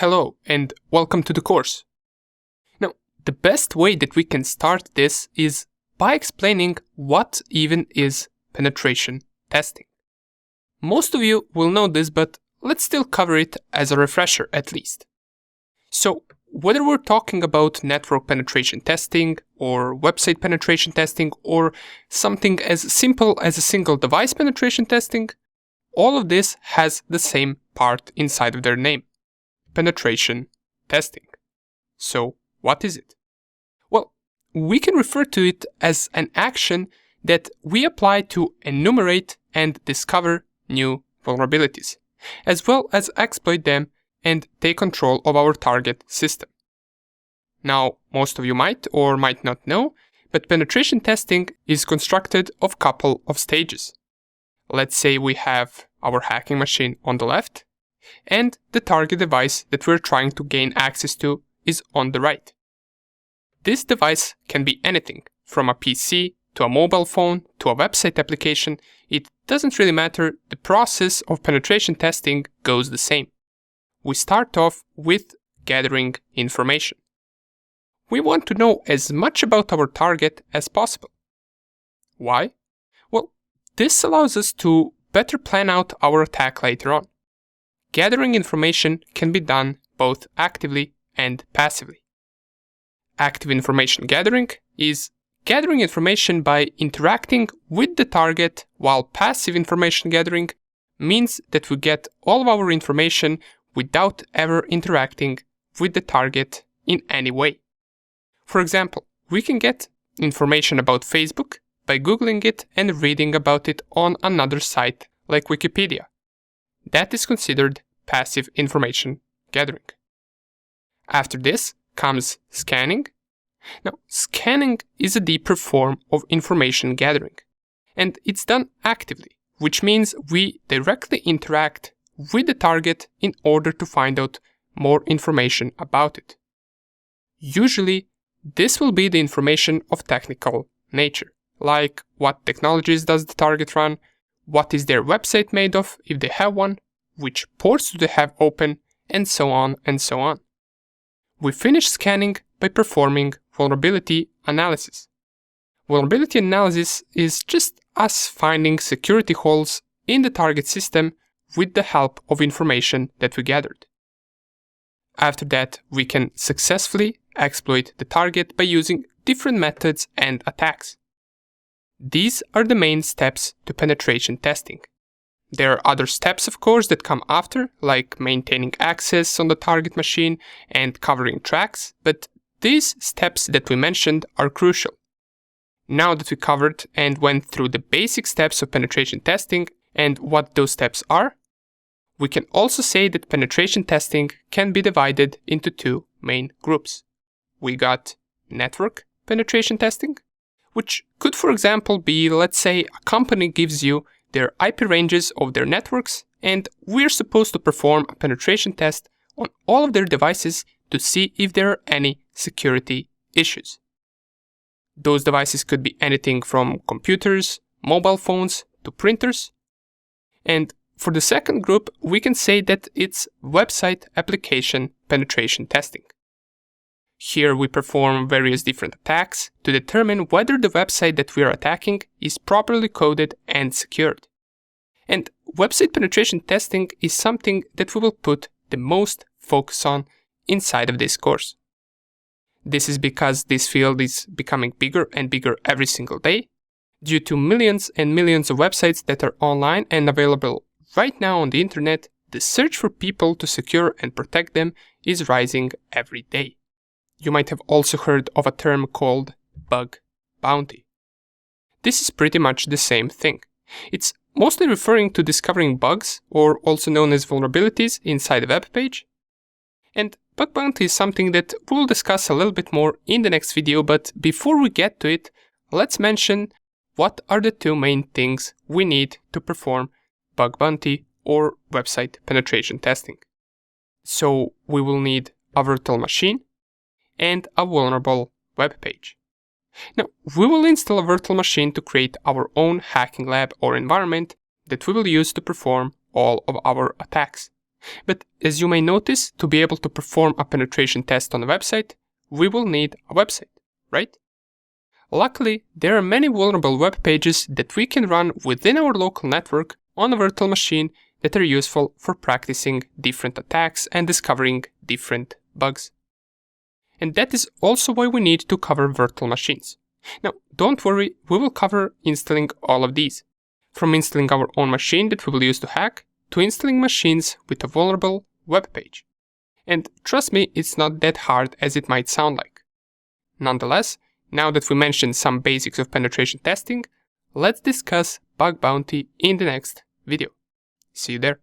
Hello and welcome to the course. Now, the best way that we can start this is by explaining what even is penetration testing. Most of you will know this, but let's still cover it as a refresher at least. So, whether we're talking about network penetration testing or website penetration testing or something as simple as a single device penetration testing, all of this has the same part inside of their name: penetration testing. So, what is it? Well, we can refer to it as an action that we apply to enumerate and discover new vulnerabilities, as well as exploit them and take control of our target system. Now, most of you might or might not know, but penetration testing is constructed of a couple of stages. Let's say we have our hacking machine on the left, and the target device that we're trying to gain access to is on the right. This device can be anything, from a PC to a mobile phone to a website application. It doesn't really matter, the process of penetration testing goes the same. We start off with gathering information. We want to know as much about our target as possible. Why? Well, this allows us to better plan out our attack later on. Gathering information can be done both actively and passively. Active information gathering is gathering information by interacting with the target, while passive information gathering means that we get all of our information without ever interacting with the target in any way. For example, we can get information about Facebook by Googling it and reading about it on another site like Wikipedia. That is considered passive information gathering. After this comes scanning. Now, scanning is a deeper form of information gathering, and it's done actively, which means we directly interact with the target in order to find out more information about it. Usually, this will be the information of technical nature, like what technologies does the target run, what is their website made of if they have one, which ports do they have open, and so on and so on. We finish scanning by performing vulnerability analysis. Vulnerability analysis is just us finding security holes in the target system with the help of information that we gathered. After that, we can successfully exploit the target by using different methods and attacks. These are the main steps to penetration testing. There are other steps, of course, that come after, like maintaining access on the target machine and covering tracks, but these steps that we mentioned are crucial. Now that we covered and went through the basic steps of penetration testing and what those steps are, we can also say that penetration testing can be divided into two main groups. We got network penetration testing, which could, for example, be, let's say, a company gives you their IP ranges of their networks, and we're supposed to perform a penetration test on all of their devices to see if there are any security issues. Those devices could be anything from computers, mobile phones, to printers. And for the second group, we can say that it's website application penetration testing. Here we perform various different attacks to determine whether the website that we are attacking is properly coded and secured. And website penetration testing is something that we will put the most focus on inside of this course. This is because this field is becoming bigger and bigger every single day, due to millions and millions of websites that are online and available right now on the internet. The search for people to secure and protect them is rising every day. You might have also heard of a term called bug bounty. This is pretty much the same thing. It's mostly referring to discovering bugs, or also known as vulnerabilities, inside a web page. And bug bounty is something that we'll discuss a little bit more in the next video, but before we get to it, let's mention what are the two main things we need to perform bug bounty or website penetration testing. So we will need a virtual machine and a vulnerable web page. Now, we will install a virtual machine to create our own hacking lab or environment that we will use to perform all of our attacks. But as you may notice, to be able to perform a penetration test on a website, we will need a website, right? Luckily, there are many vulnerable web pages that we can run within our local network on a virtual machine that are useful for practicing different attacks and discovering different bugs. And that is also why we need to cover virtual machines. Now, don't worry, we will cover installing all of these. From installing our own machine that we will use to hack, to installing machines with a vulnerable web page. And trust me, it's not that hard as it might sound like. Nonetheless, now that we mentioned some basics of penetration testing, let's discuss bug bounty in the next video. See you there.